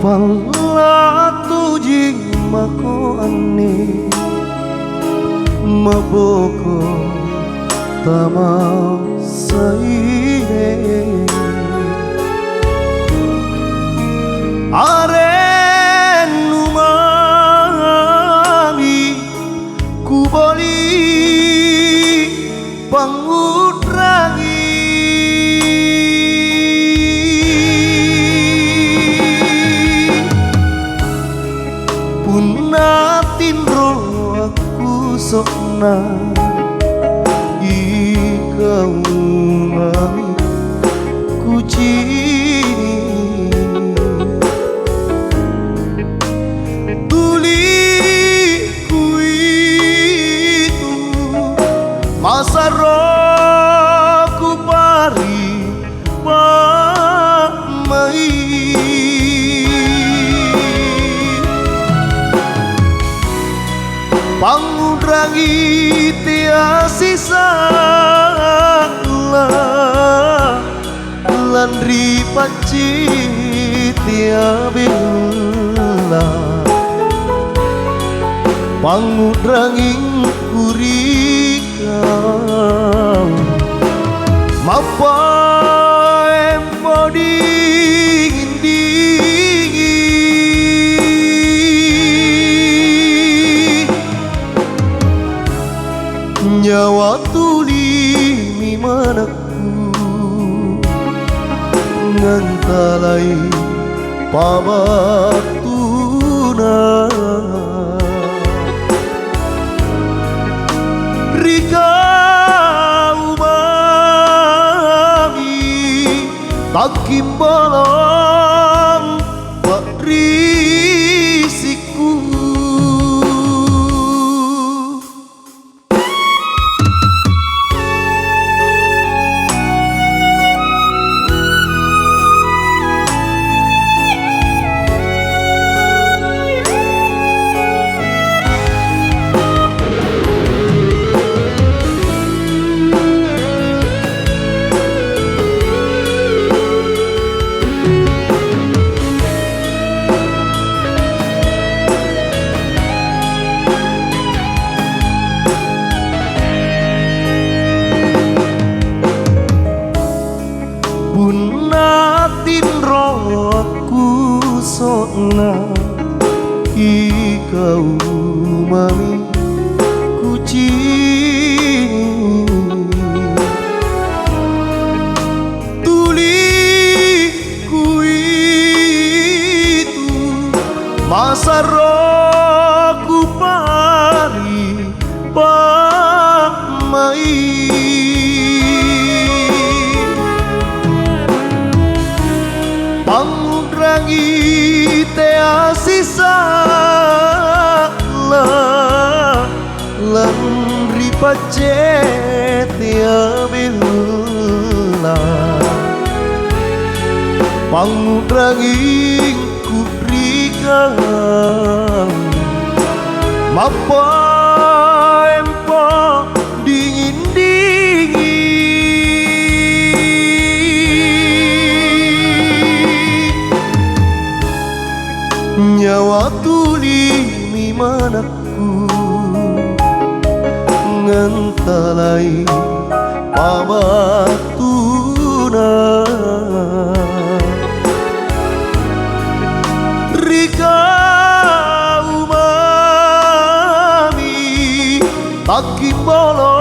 Malatu jing mako ani maboko tama saire aren numami kuboli pangudrangi punatin roh aku sokna ikaw mami kucini tuli kuitu masa roku pari pamai pangudrangi tia sisa landri paci tia bela pangudrangi kurikau mapa empo nyawa tuli mimanaku ngantalai pabatuna rika umami takim bolong risiku punatin rohku sokna ikau mami kucini tuli kuitu masa roku pari pamai pangudrangi tea sisa landri pace tia bela pangudrangi kurikau mapa empo nyawa tuli mimanaku ngantalai pabatuna rika umami takim bolong